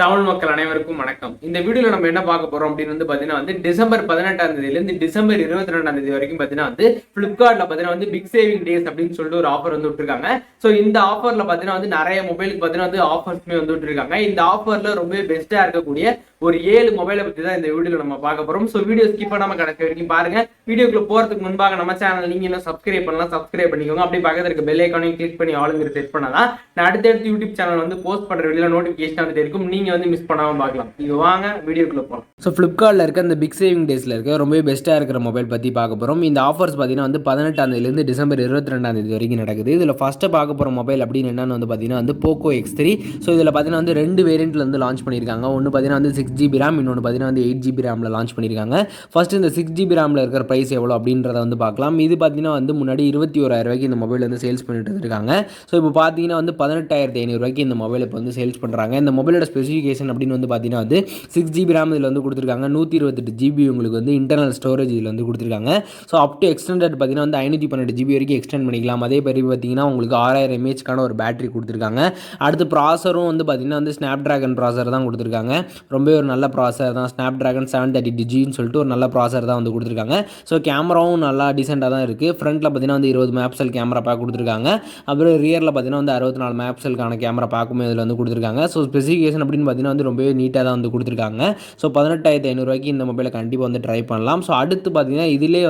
தமிழ் மக்கள் அனைவருக்கும் வணக்கம். இந்த வீடியோல நம்ம என்ன பார்க்க போறோம் அப்படின்னு பாத்தீங்கன்னா டிசம்பர் 18ஆம் தேதியிலிருந்து டிசம்பர் 22ஆம் தேதி வரைக்கும் பாத்தீங்கன்னா Flipkartல பாத்தீங்கன்னா பிக் சேவிங் டேஸ் அப்படின்னு சொல்லிட்டு ஒரு ஆஃபர் விட்டுருக்காங்க. சோ இந்த ஆஃபர்ல பாத்தீங்கன்னா நிறைய மொபைலுக்கு பாத்தீங்கன்னா ஆஃபர்ஸ்மே விட்டுருக்காங்க. இந்த ஆஃபர்ல ரொம்ப பெஸ்டா இருக்கக்கூடிய ஒரு 7 மொபைலை பத்தி தான் இந்த வீடியோல நம்ம பார்க்க போறோம். சோ வீடியோ ஸ்கிப் பண்ணாம கடைசி வரைக்கும் பாருங்க. வீடியோக்குள்ள போறதுக்கு முன்பாக நம்ம சேனல் நீங்க இன்னும் சப்ஸ்கிரைப் பண்ணலாம், சப்ஸ்கிரைப் பண்ணிக்கோங்க. அப்படியே பக்கத்துல இருக்க பெல் ஐகானையும் கிளிக் பண்ணி ஆளுங்கிற செட் பண்ணாதான் நான் அடுத்தடுத்து யூடியூப் சேனல் போஸ்ட் பண்ற வீடியோ நோட்டிபிகேஷன் வந்துட்டே இருக்கும். நீங்க மிஸ் பண்ணாம பார்க்கலாம். இது வாங்க வீடியோக்குள்ள போலாம். ஸோ ஃப்ளிப்கார்ட்ல இருக்க இந்த பிக் சேவிங் டேஸ்ல இருக்க ரொம்ப பெஸ்ட்டாக இருக்கிற மொபைல் பற்றி பார்க்க போகிறோம். இந்த ஆஃபர்ஸ் பார்த்தீங்கன்னா 18ஆம் தேதியிலிருந்து டிசம்பர் 22ஆம் தேதி வரைக்கும் நடக்குது. இதில் ஃபஸ்ட்டு பார்க்க போகிற மொபைல் அப்படின்னு என்னன்னு பார்த்தீங்கன்னா போக்கோ X3. ஸோ இதில் பார்த்தீங்கன்னா 2 வேரியண்ட்ல லான்ச் பண்ணியிருக்காங்க. ஒன்று பார்த்தீங்கன்னா 6GB ரேம், இன்னொன்று பார்த்தீங்கன்னா 8GB ரேமில் லான்ச் பண்ணியிருக்காங்க. ஃபர்ஸ்ட் இந்த 6GB ரேமில் இருக்கிற ப்ரைஸ் எவ்வளோ அப்படின்றத பார்க்கலாம். இது பார்த்தீங்கன்னா முன்னாடி 21,000 ரூபாய்க்கு இந்த மொபைல் சேல்ஸ் பண்ணிட்டு இருக்காங்க. ஸோ இப்போ பார்த்தீங்கன்னா 18,500 ரூபாய்க்கு இந்த மொபைல் இப்போ சேல்ஸ் பண்ணுறாங்க. இந்த மொபைலோட ஸ்பெசிஃபிகேஷன் அப்படின்னு பார்த்தீங்கன்னா 6GB ரேம் இதில் கொடுத்துருக்காங்க. 128GB உங்களுக்கு இன்டர்னல் ஸ்டோரேஜ் இதில் கொடுத்துருக்காங்க. ஸோ அப் டு எக்ஸ்டெண்டட் பார்த்தீங்கன்னா 512GB வரைக்கும் எக்ஸ்டெண்ட் பண்ணிக்கலாம். அதே மாதிரி பார்த்தீங்கன்னா உங்களுக்கு 6000 mAhக்கான ஒரு பேட்டரி கொடுத்துருக்காங்க. அடுத்து ப்ராசரும் பார்த்தீங்கன்னா ஸ்னாப் டிராகன் ப்ராசர் தான் கொடுத்துருக்காங்க. ரொம்ப ஒரு நல்ல ப்ராசர் தான். ஸ்னாப் டிராகன் 730Gன்னு சொல்லிட்டு ஒரு நல்ல ப்ராசர் தான் கொடுத்துருக்காங்க. ஸோ கேமராவும் நல்லா டீசெண்டாக தான் இருக்குது. ஃப்ரண்ட்டில் பார்த்தீங்கன்னா 20 மெகாபிக்சல் கேமரா பேக் கொடுத்துருக்காங்க. அப்புறம் ரியரில் பார்த்தீங்கன்னா 64 மெகாபிக்சலுக்கான கேமரா பேக்குமே இதில் கொடுத்துருக்காங்க. ஸோ ஸ்பெசிஃபிகேஷன் அப்படின்னு பார்த்தீங்கன்னா ரொம்பவே நீட்டாக தான் கொடுத்துருக்காங்க. ஸோ 18,500 ரூபாய்க்கு இந்த மொபைலை கண்டிப்பாக ட்ரை பண்ணலாம். ஸோ அடுத்து பார்த்தீங்கன்னா இதிலே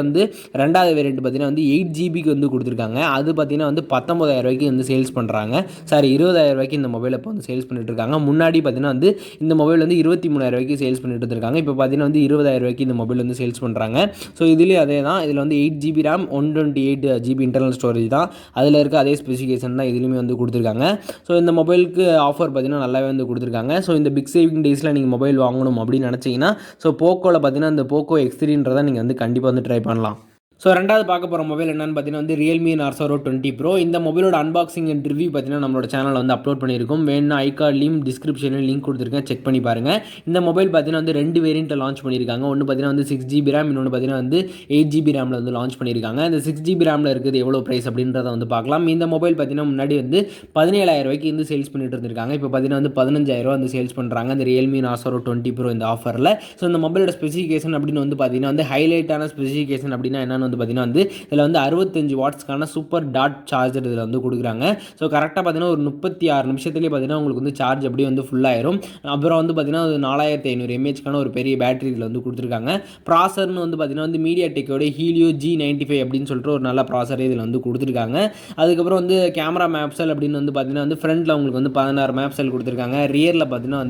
ரெண்டாவது வேரியண்ட் பார்த்தீங்கன்னா 8GBக்கு கொடுத்துருக்காங்க. அது பார்த்தீங்கன்னா 19,000 ரூபாய்க்கு சேல்ஸ் பண்ணுறாங்க. சாரி 20,000 ரூபாய்க்கு இந்த மொபைலை இப்போ சேல்ஸ் பண்ணிட்டு இருக்காங்க. முன்னாடி பார்த்தீங்கன்னா இந்த மொபைல் 23,000 ரூபாய்க்கு சேல்ஸ் பண்ணிட்டு இருக்காங்க. இப்போ பார்த்தீங்கன்னா 20,000 ரூபாய்க்கு இந்த மொபைல் சேல்ஸ் பண்ணுறாங்க. ஸோ இதுலேயே அதே தான். இதில் 8GB RAM 128GB internal storage தான். அதில் இருக்க அதே ஸ்பெசிஃபிகேஷன் தான் இதுலேயுமே கொடுத்துருக்காங்க. ஸோ இந்த மொபைலுக்கு ஆஃபர் பார்த்தீங்கன்னா நல்லாவே கொடுத்துருக்காங்க. ஸோ இந்த பிக் சேவிங் டேஸில் நீங்கள் மொபைல் வாங்கணும் அப்படின்னு நினச்சிங்கன்னா ஸோ போக்கோவில் பார்த்தீங்கன்னா இந்த போக்கோ X3ன்றதை நீங்கள் கண்டிப்பாக ட்ரை பண்ணலாம். ஸோ ரெண்டாவது பார்க்க போகிற மொபைல் என்னன்னு பார்த்தீங்கன்னா Realme Narzo 20 Pro. இந்த மொபைலோட அன்பாக்சிங் அண்ட் ரிவ்யூ பார்த்தீங்கன்னா நம்மளோட சேனலில் அப்லோட் பண்ணியிருக்கோம். வேணும்னா ஐகார்ட்லையும் டிஸ்கிரிப்ஷனில் லிங்க் கொடுத்துருக்கேன், செக் பண்ணி பாருங்கள். இந்த மொபைல் பார்த்தீங்கன்னா 2 வேரியண்ட்டில் லான்ச் பண்ணியிருக்காங்க. ஒன்று பார்த்தீங்கன்னா 6GB ரேம், இன்னொன்று பார்த்தீங்கன்னா 8GB ரேமில் லான்ச் பண்ணியிருக்காங்க. இந்த 6GB ரேமில் இருக்குது எவ்வளோ ப்ரைஸ் அப்படின்றத பார்க்கலாம். இந்த மொபைல் பார்த்தீங்கன்னா முன்னாடி 17,000 ரூபாய்க்கு சேல்ஸ் பண்ணிட்டு இருந்திருக்காங்க. இப்போ பார்த்தீங்கன்னா 15,000 சேல்ஸ் பண்ணுறாங்க இந்த Realme Narzo 20 Pro இந்த ஆஃபரில். ஸோ இந்த மொபைலோட ஸ்பெசிஃபிகேஷன் அப்படின்னு பார்த்தீங்கன்னா ஹைலைட்டான ஸ்பெசிஃபிகேஷன் அப்படின்னா என்னன்னு பார்த்தீங்கன்னா இதில் 65 வாட்ஸ்க்கான சூப்பர் டாட் சார்ஜர் இதில் கொடுக்குறாங்க. ஸோ கரெக்டாக பார்த்தீங்கன்னா ஒரு 36 நிமிஷத்துலேயே பார்த்தீங்கன்னா உங்களுக்கு சார்ஜ் அப்படியே ஃபுல்லாயிரும். அப்புறம் பார்த்தீங்கன்னா 4,500 mAhக்கான ஒரு பெரிய பேட்டரி இதில் கொடுத்துருக்காங்க. ப்ராசர்னு பார்த்தீங்கன்னா மீடியா டெக்கோட ஹீலியோ G95 அப்படின்னு சொல்லிட்டு ஒரு நல்ல ப்ராசர் இதில் கொடுத்துருக்காங்க. அதுக்கப்புறம் கேமரா மேப்சல் அப்படின்னு பார்த்தீங்கன்னா ஃப்ரண்ட்டில் உங்களுக்கு 16 மேப்சல் கொடுத்துருக்காங்க. ரியரில் பார்த்தீங்கன்னா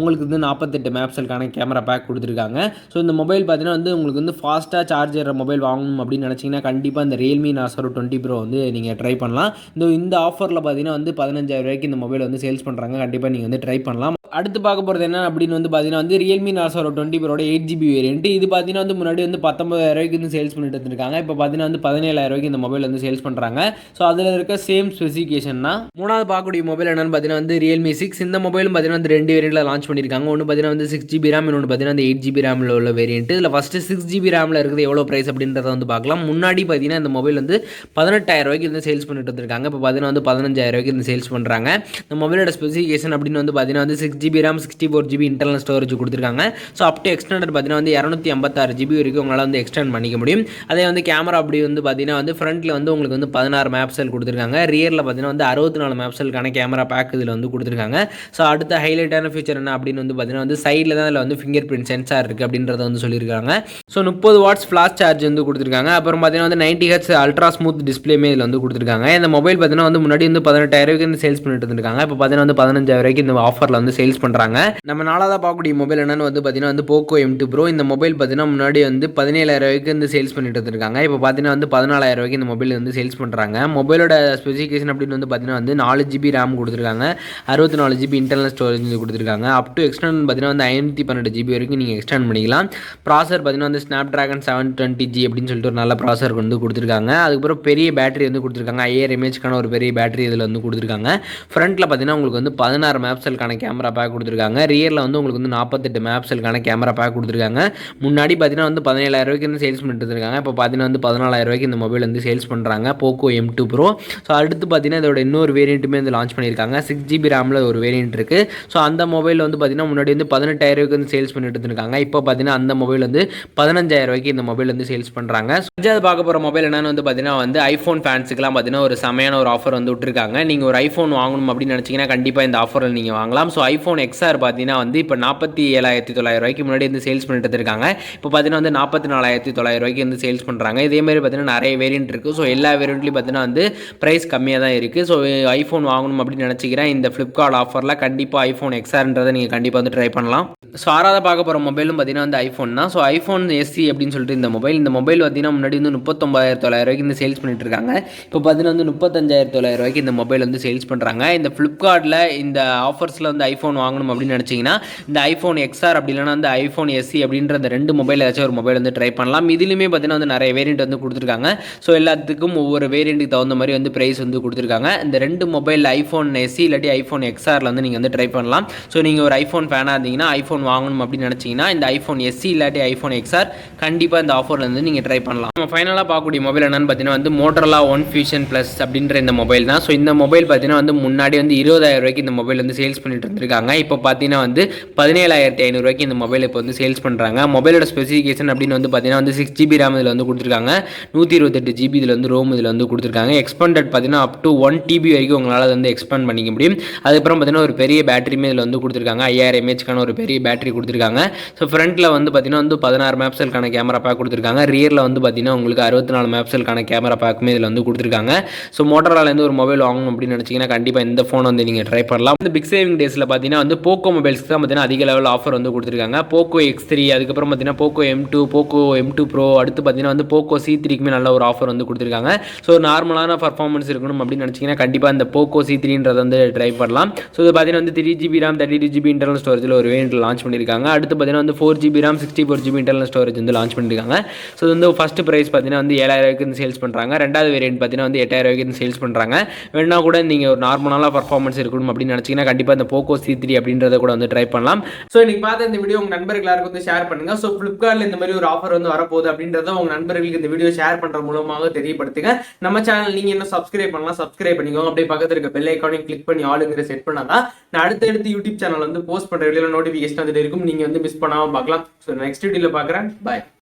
உங்களுக்கு 48 மேப்சலுக்கான கேமரா பேக் கொடுத்துருக்காங்க. ஸோ இந்த மொபைல் பார்த்தீங்கன்னா உங்களுக்கு ஃபாஸ்ட்டாக சார்ஜர் மொபைல் வாங்கணும் அப்படின்னு நினச்சிங்கன்னா கண்டிப்பாக இந்த Realme Narzo 20 Pro நீங்கள் ட்ரை பண்ணலாம். இந்த ஆஃபரில் பார்த்தீங்கன்னா 15,000 ரூபாய்க்கு இந்த மொபைல் சேல்ஸ் பண்ணுறாங்க. கண்டிப்பாக நீங்கள் ட்ரை பண்ணலாம். அடுத்து பார்க்க போகிறது என்ன அப்படின்னு பார்த்தீங்கன்னா Realme Narzo 20 Pro 8GB variant. இது பார்த்தீங்கன்னா முன்னாடி 19,000 ரூபாய்க்கு சேல்ஸ் பண்ணிட்டு இருக்காங்க. இப்போ பார்த்தீங்கன்னா 17,000 ரூபாய்க்கு இந்த மொபைல் சேல்ஸ் பண்ணுறாங்க. ஸோ அதில் இருக்க சேம் ஸ்பெசிஃபிகேஷன் தான். மூணாவது பார்க்கக்கூடிய மொபைல் என்னன்னு பார்த்தீங்கன்னா Realme 6. இந்த மொபைலும் பார்த்தீங்கன்னா 2 வேரியண்ட்டில் லான்ச் பண்ணியிருக்காங்க. ஒன்று பார்த்தீங்கன்னா 6GB ரேம், இன்னொன்று பார்த்தீங்கன்னா 8GB ரேமில் உள்ள வேரியன்ட். இதில் ஃபஸ்ட்டு 6GB ரேமில் இருக்குது எவ்வளோ ப்ரைஸ் அப்படின்றத பார்க்கலாம். முன்னாடி பார்த்தீங்கன்னா இந்த மொபைல் 18,000 ரூபாய்க்கு சேல்ஸ் பண்ணிட்டு இருக்காங்க. இப்போ பார்த்தீங்கன்னா 15,000 ரூபாய்க்கு சேல்ஸ் பண்ணுறாங்க. இந்த மொபைலோட ஸ்பெசிஃபிகேஷன் அப்படின்னு பார்த்தீங்கன்னா 6GB RAM 64GB internal storage கொடுத்துருக்காங்க. ஸோ அப் டு எக்ஸ்டெண்டட் பார்த்தீங்கன்னா 256GB வரைக்கும் உங்களால் எக்ஸ்டெண்ட் பண்ணிக்க முடியும். அதே கேமரா அப்படி பார்த்தீங்கன்னா ஃப்ரண்ட்டில் உங்களுக்கு 16 மேப்சல் கொடுத்துருக்காங்க. ரியரில் பார்த்தீங்கன்னா 64 மேப்சலுக்கான கேமரா பேக் இதில் கொடுத்துருக்காங்க. ஸோ அடுத்த ஹைலைட்டான ஃபீச்சர் என்ன அப்படின்னு பார்த்தீங்கன்னா சைடில் தான் இதில் ஃபிங்கர் பிரிண்ட் சென்சார் இருக்குது அப்படின்றத சொல்லியிருக்காங்க. ஸோ 30 வாட்ஸ் ஃப்ளாஷ் சார்ஜ் கொடுத்துருக்காங்க. அப்புறம் பார்த்தீங்கன்னா 90Hz அல்ட்ரா ஸ்மூத் டிஸ்பிளேமே இதில் கொடுத்துருக்காங்க. இந்த மொபைல் பார்த்தீங்கன்னா முன்னாடி 18,000 ரூபாய்க்கு சேல்ஸ் பண்ணிட்டு இருந்திருக்காங்க. இப்போ பார்த்தீங்கன்னா 15,000 ரூபாய்க்கு இந்த ஆஃபரில் சேல்ஸ் பண்ணுறாங்க. நம்ம நாளாக பார்க்கக்கூடிய மொபைல் என்னன்னு பார்த்தீங்கன்னா போக்கோ M2 Pro. இந்த மொபைல் பார்த்தீங்கன்னா முன்னாடி 17,000 ரூபாய்க்கு சேல்ஸ் பண்ணிட்டு இருக்காங்க. இப்போ பார்த்தீங்கன்னா 14,000 ரூபாய்க்கு இந்த மொபைல் சேல்ஸ் பண்ணுறாங்க. மொபைலோட ஸ்பெசிஃபிகேஷன் அப்படின்னு பார்த்தீங்கன்னா 4GB ரேம் கொடுத்துருக்காங்க. 64GB இன்டர்னல் ஸ்டோரேஜ் கொடுத்துருக்காங்க. அப் டு எக்ஸ்டெண்ட் பார்த்தீங்கன்னா 512GB வரைக்கும் நீங்கள் எக்ஸ்டெண்ட் பண்ணிக்கலாம். ப்ராசர் பார்த்தீங்கன்னா ஸ்னாப் டிராகன் 720G அப்படின்னு சொல்லிட்டு ஒரு நல்ல ப்ராசர் கொடுத்துருக்காங்க. அதுக்கப்புறம் பெரிய பேட்டரி கொடுத்துருக்காங்க. 5000 mAhக்கான ஒரு பெரிய பேட்டரி இதில் கொடுத்துருக்காங்க. ஃப்ரண்ட்டில் பார்த்தீங்கன்னா உங்களுக்கு 16 மேப்சலுக்கான கேமரா பேக் கொடுத்துருக்காங்க. ரியரில் வந்து உங்களுக்கு வந்து 48 மெகாபிக்சலுக்கான கேமரா பேக் கொடுத்துருக்காங்க. முன்னாடி பார்த்தீங்கன்னா வந்து 17,000 வந்து சேல்ஸ் பண்ணிட்டு இருக்காங்க. இப்போ பார்த்தீங்கன்னா வந்து 14,000 இந்த மொபைல் வந்து சேல்ஸ் பண்ணுறாங்க, போக்கோ M2 ப்ரோ. ஸோ அடுத்து பார்த்தீங்கன்னா இதோட இன்னொரு வேரியண்ட்டுமே வந்து லான்ச் பண்ணியிருக்காங்க. 6GB ரேமில் ஒரு வேரியண்ட் இருக்குது. ஸோ அந்த மொபைல் வந்து பார்த்தீங்கன்னா முன்னாடி வந்து 18,000 வந்து சேல்ஸ் பண்ணிட்டு இருக்காங்க. இப்போ பார்த்தீங்கன்னா அந்த மொபைல் வந்து 15,000 இந்த மொபைல் வந்து சேல்ஸ் பண்ணுறாங்க. அஞ்சாவது பார்க்க போகிற மொபைல் என்னன்னு வந்து பார்த்தீங்கன்னா வந்து ஐஃபோன் ஃபேன்ஸுக்குலாம் பார்த்தீங்கன்னா ஒரு செமையான ஒரு ஆஃபர் வந்து விட்டுருக்காங்க. நீங்கள் ஒரு ஐஃபோன் வாங்கணும் அப்படின்னு நினச்சிங்கன்னா கண்டிப்பாக இந்த ஆஃபரில் நீங்கள் வாங்கலாம். ஸோ ஐஃபோன் XR பார்த்தீங்கன்னா வந்து இப்போ 47,900 முன்னாடி வந்து சேல்ஸ் பண்ணிட்டு இருக்காங்க. இப்போ பார்த்தீங்கன்னா வந்து 44,900 வந்து சேல்ஸ் பண்ணுறாங்க. இதேமாதிரி பார்த்தீங்கன்னா நிறைய வேரியன்ட் இருக்குது. ஸோ எல்லா வேரியண்ட்லையும் பார்த்தீங்கன்னா வந்து ப்ரைஸ் கம்மியாக தான் இருக்குது. ஸோ ஐஃபோன் வாங்கணும் அப்படின்னு நினச்சிக்கிறேன் இந்த ஃப்ளிப்கார்ட் ஆஃபரில் கண்டிப்பாக ஐஃபோன் XRன்றதை நீங்கள் கண்டிப்பாக வந்து ட்ரை பண்ணலாம். ஸோ ஆறாவது பார்க்க போகிற மொபைலும் பார்த்தீங்கன்னா வந்து ஐஃபோன் தான். ஸோ ஐஃபோன் SE அப்படின்னு சொல்லிட்டு இந்த மொபைல் பார்த்தீங்கன்னா முன்னாடி வந்து 39,900 இந்த சேல்ஸ் பண்ணிட்டு இருக்காங்க. இப்போ பார்த்தீங்கன்னா வந்து 35,900 இந்த மொபைல் வந்து சேல்ஸ் பண்ணுறாங்க. இந்த ஃப்ளிப்கார்ட்டில் இந்த ஆஃபர்ஸில் வந்து ஐஃபோன் வாங்கணும் அப்படின்னு நினச்சிங்கன்னா இந்த ஐஃபோன் XR அப்படி இல்லைனா வந்து ஐஃபோன் SE அப்படின்ற அந்த ரெண்டு மொபைல் ஏதாச்சும் ஒரு மொபைல் வந்து ட்ரை பண்ணலாம். இதுலையுமே பார்த்தீங்கன்னா வந்து நிறைய வேரியண்ட் வந்து கொடுத்துருக்காங்க. ஸோ எல்லாத்துக்கும் ஒவ்வொரு வேரியண்ட்டுக்கு தகுந்த மாதிரி வந்து ப்ரைஸ் வந்து கொடுத்துருக்காங்க. இந்த ரெண்டு மொபைல் ஐஃபோன் SE இல்லாட்டி ஐஃபோன் XRல வந்து நீங்கள் வந்து ட்ரை பண்ணலாம். ஸோ நீங்கள் ஒரு ஐஃபோன் ஃபேனாக இருந்தீங்கன்னா ஐஃபோன் வாங்கணும் அப்படின்னு நினச்சிங்கன்னா இந்த ஐஃபோன் SE இல்லாட்டி ஐஃபோன் XR கண்டிப்பாக இந்த ஆஃபரில் வந்து நீங்கள் ட்ரை பண்ணலாம். நம்ம ஃபைனலாக பார்க்கக்கூடிய மொபைல் என்னன்னு பார்த்தீங்கன்னா வந்து மோட்டரோலா ஒன் ஃபியூஷன் ப்ளஸ் அப்படின்ற இந்த மொபைல் தான். ஸோ இந்த மொபைல் பார்த்தீங்கன்னா வந்து முன்னாடி வந்து 20,000 இந்த மொபைல் வந்து சேல்ஸ் பண்ணிட்டு இருந்திருக்காங்க. இப்போ பார்த்தீங்கன்னா வந்து 17,500 இந்த மொபைல் இப்போ வந்து சேல்ஸ் பண்ணுறாங்க. மொபைலோட ஸ்பெசிஃபிகேஷன் அப்படின்னு வந்து பார்த்தீங்கன்னா வந்து 6GB RAM இதில் வந்து கொடுத்துருக்காங்க. 128GB இதில் வந்து ரோம் இதில் வந்து கொடுத்துருக்காங்க. எக்ஸ்பெண்டட் பார்த்தீங்கன்னா அப் டு 1TB வரைக்கும் உங்களால் வந்து எக்ஸ்பேண்ட் பண்ணிக்க முடியும். அதுக்கப்புறம் பார்த்தீங்கன்னா ஒரு பெரிய பேட்டரியுமே இதில் வந்து கொடுத்துருக்காங்க. 5000 mAh ஒரு பெரிய பேட்டரி கொடுத்துருக்காங்க. ஸோ ஃப்ரண்ட்டில் வந்து பார்த்தீங்கன்னா வந்து 16 மெகாபிக்சலுக்கான கேமரா பேக் கொடுத்துருக்காங்க. ரியரில் வந்து பார்த்தீங்கன்னா உங்களுக்கு 64 மெகாபிக்சலுக்கான கேமரா பேக்குமே இதில் வந்து கொடுத்துருக்காங்க. ஸோ மோட்டரோலாலேருந்து ஒரு மொபைல் வாங்கணும் அப்படின்னு நினச்சிங்கன்னா கண்டிப்பாக இந்த ஃபோன் வந்து நீங்கள் ட்ரை பண்ணலாம். இந்த பிக் சேவிங் டேஸில் பார்த்தீங்கன்னா வந்து போக்கோ மொபைல்ஸ்க்கு தான் பார்த்தீங்கன்னா அதிக லெவலில் ஆஃபர் வந்து கொடுத்துருக்காங்க. போக்கோ X3 அதுக்கப்புறம் பார்த்தீங்கன்னா போக்கோ M2 ப்ரோ அடுத்து பார்த்தீங்கன்னா வந்து போக்கோ C3க்குமே நல்ல ஒரு ஆஃபர் வந்து கொடுத்துருக்காங்க. ஸோ நார்மலான பர்ஃபார்மன்ஸ் இருக்கணும் அப்படின்னு நினச்சிங்கன்னா கண்டிப்பாக இந்த போக்கோ C3ன்றதை வந்து ட்ரை பண்ணலாம். ஸோ இது பார்த்தீங்கன்னா வந்து 3GB RAM 32GB இன்டர்னல் ஸ்டோரேஜில் ஒரு வேரியண்ட் லான்ச் பண்ணியிருக்காங்க. அடுத்து பார்த்தீங்கன்னா வந்து 4GB RAM 64GB internal storage வந்து லான்ச் பண்ணியிருக்காங்க. ஸோ இது வந்து ஃபஸ்ட்டு ப்ரைஸ் பார்த்தீங்கன்னா வந்து 7,000 சேல்ஸ் பண்ணுறாங்க. ரெண்டாவது வேரியண்ட் பார்த்தீங்கன்னா வந்து 8,000 சேல்ஸ் பண்ணுறாங்க. வேணா கூட நீங்கள் ஒரு நார்மலான பர்ஃபார்மன்ஸ் இருக்கணும் அப்படின்னு நினச்சிங்கன்னா கண்டிப்பாக இந்த போக்கோ C3 அப்படின்றத கூட வந்து ட்ரை பண்ணலாம். ஸோ இன்னைக்கு பார்த்த இந்த வீடியோ உங்கள் நண்பர்கள் எல்லாருக்கும் வந்து ஷேர் பண்ணுங்க. ஸோ ஃப்ளிப்கார்ட்டில் இந்த மாதிரி ஒரு ஆஃபர் வந்து வரப்போகுது அப்படின்றத உங்கள் நண்பர்களுக்கு இந்த வீடியோ ஷேர் பண்ணுற மூலமாக தெரியப்படுத்துங்க. நம்ம சேனல் நீங்கள் இன்னும் சப்ஸ்கிரைப் பண்ணலாம், சப்ஸ்கிரைப் பண்ணிக்கோங்க. அப்படியே பக்கத்தில் இருக்க பெல் ஐக்கானையும் கிளிக் பண்ணி ஆளுங்கிற செட் பண்ணாதான் நான் அடுத்தடுத்து யூடியூப் சேனல் வந்து போஸ்ட் பண்ணுற வீடியோ நோட்டிஃபிகேஷன் அதில் இருக்கும். நீங்கள் வந்து மிஸ் பண்ணாமல் பார்க்கலாம். ஸோ நெக்ஸ்ட் வீடியோவில் பார்க்குறேன். பாய்.